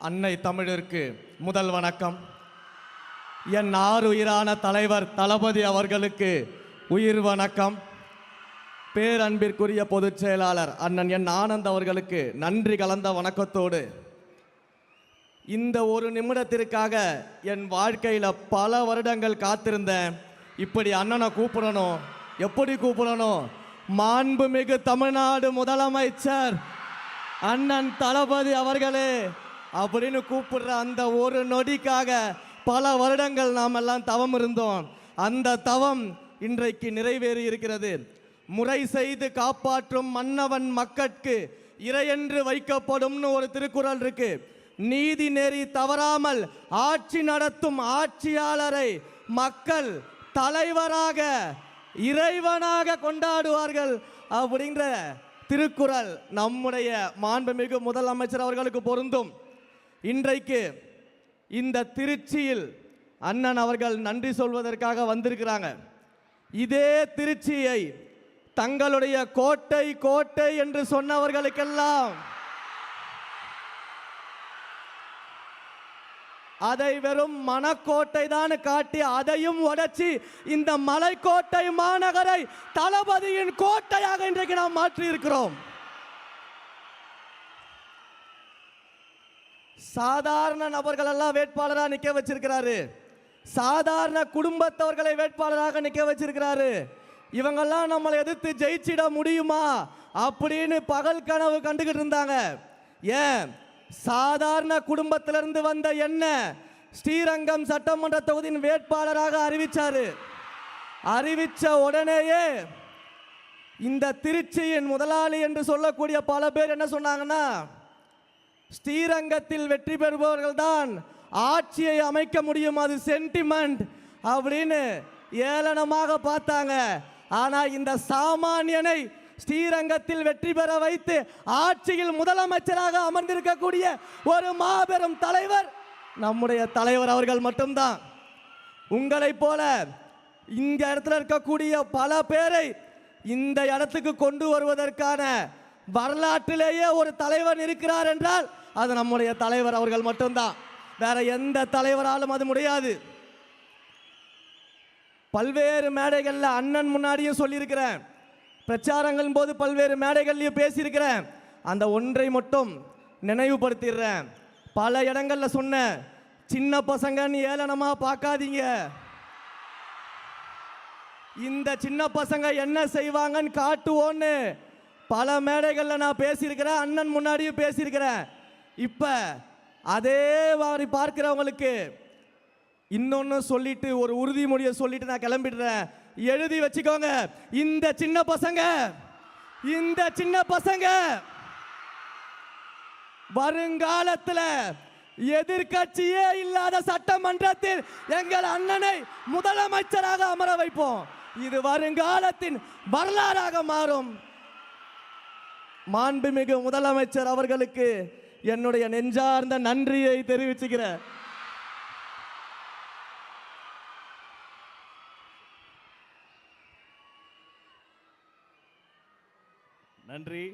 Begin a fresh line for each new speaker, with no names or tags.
அன்னை தமிழிற்கு முதல் வணக்கம். என் ஆருயிரான தலைவர் தளபதி அவர்களுக்கு உயிர் வணக்கம். பேரன்பிற்குரிய பொதுச் செயலாளர் அண்ணன் என் ஆனந்த் அவர்களுக்கு நன்றி கலந்த வணக்கத்தோடு, இந்த ஒரு நிமிடத்திற்காக என் வாழ்க்கையில் பல வருடங்கள் காத்திருந்தேன். இப்படி அண்ணனை கூப்பிடணும், எப்படி கூப்பிடணும், மாண்புமிகு தமிழ்நாடு முதலமைச்சர் அண்ணன் தளபதி அவர்களே அப்படின்னு கூப்பிடுற அந்த ஒரு நொடிக்காக பல வருடங்கள் நாம் எல்லாம் தவம் இருந்தோம். அந்த தவம் இன்றைக்கு நிறைவேறி இருக்கிறது. முறை செய்து காப்பாற்றும் மன்னவன் மக்கட்கு இறையென்று வைக்கப்படும்னு ஒரு திருக்குறள் இருக்கு. நீதி நெறி தவறாமல் ஆட்சி நடத்தும் ஆட்சியாளரை மக்கள் தலைவராக இறைவனாக கொண்டாடுவார்கள் அப்படின்ற திருக்குறள் நம்முடைய மாண்புமிகு முதலமைச்சர் அவர்களுக்கு பொருந்தும். இன்றைக்கு இந்த திருச்சியில் அண்ணன் அவர்கள் நன்றி சொல்வதற்காக வந்திருக்கிறாங்க. இதே திருச்சியை தங்களுடைய கோட்டை கோட்டை என்று சொன்னவர்களுக்கெல்லாம் அதை வெறும் மனக்கோட்டை தான் காட்டி அதையும் உடைச்சி இந்த மலைக்கோட்டை மாநகரை தளபதியின் கோட்டையாக இன்றைக்கு நாம் மாற்றி இருக்கிறோம். சாதாரண நபர்கள் எல்லாம் வேட்பாளராக நிற்க வச்சிருக்கிறாரு. சாதாரண குடும்பத்தவர்களை வேட்பாளராக நிற்க வச்சிருக்கிறாரு. இவங்கெல்லாம் நம்மளை எதிர்த்து ஜெயிச்சிட முடியுமா அப்படின்னு பகல் கனவு கண்டுகிட்டு இருந்தாங்க. ஏன், சாதாரண குடும்பத்திலிருந்து வந்த என்ன ஸ்ரீரங்கம் சட்டமன்ற தொகுதியின் வேட்பாளராக அறிவிச்சாரு. அறிவிச்ச உடனேயே இந்த திருச்சியின் முதலாளி என்று சொல்லக்கூடிய பல பேர் என்ன சொன்னாங்கன்னா, ஸ்ரீரங்கத்தில் வெற்றி பெறுபவர்கள் தான் ஆட்சியை அமைக்க முடியும், அது சென்டிமெண்ட் அப்படின்னு ஏளனமாக பார்த்தாங்க. ஆனா இந்த சாமானியனை ஸ்ரீரங்கத்தில் வெற்றி பெற வைத்து ஆட்சியில் முதலமைச்சராக அமர்ந்திருக்கக்கூடிய ஒரு மாபெரும் தலைவர் நம்முடைய தலைவர் அவர்கள் மட்டும்தான். உங்களை போல இந்த இடத்துல இருக்கக்கூடிய பல பேரை இந்த இடத்துக்கு கொண்டு வருவதற்கான வரலாற்றிலேயே ஒரு தலைவர் இருக்கிறார் என்றால் அது நம்முடைய தலைவர் அவர்கள் மட்டும்தான். வேற எந்த தலைவராலும் அது முடியாது. பல்வேறு மேடைகளில் அண்ணன் முன்னாடியும் சொல்லியிருக்கிறேன், பிரச்சாரங்களின் போது பல்வேறு மேடைகள்லையும் பேசியிருக்கிறேன். அந்த ஒன்றை மட்டும் நினைவுபடுத்திடுறேன். பல இடங்களில் சொன்ன, சின்ன பசங்கன்னு ஏளனமா பார்க்காதீங்க. இந்த சின்ன பசங்க என்ன செய்வாங்கன்னு காட்டுவோன்னு பல மேடைகளில் நான் பேசியிருக்கிறேன், அண்ணன் முன்னாடியும் பேசியிருக்கிறேன். இப்போ அதே மாதிரி பார்க்கிறவங்களுக்கு இன்னொன்று சொல்லிட்டு ஒரு உறுதிமொழியை சொல்லிட்டு நான் கிளம்பிடுறேன். எழுதி வச்சுக்கோங்க, இந்த சின்ன பசங்க வருங்காலத்தில் எதிர்கட்சியே இல்லாத சட்டமன்றத்தில் எங்கள் அண்ணனை முதலமைச்சராக அமர வைப்போம். இது வருங்காலத்தின் வரலாறாக மாறும். மாண்புமிகு முதலமைச்சர் அவர்களுக்கு என்னுடைய நெஞ்சார்ந்த நன்றியை தெரிவிச்சுக்கிறேன். நன்றி.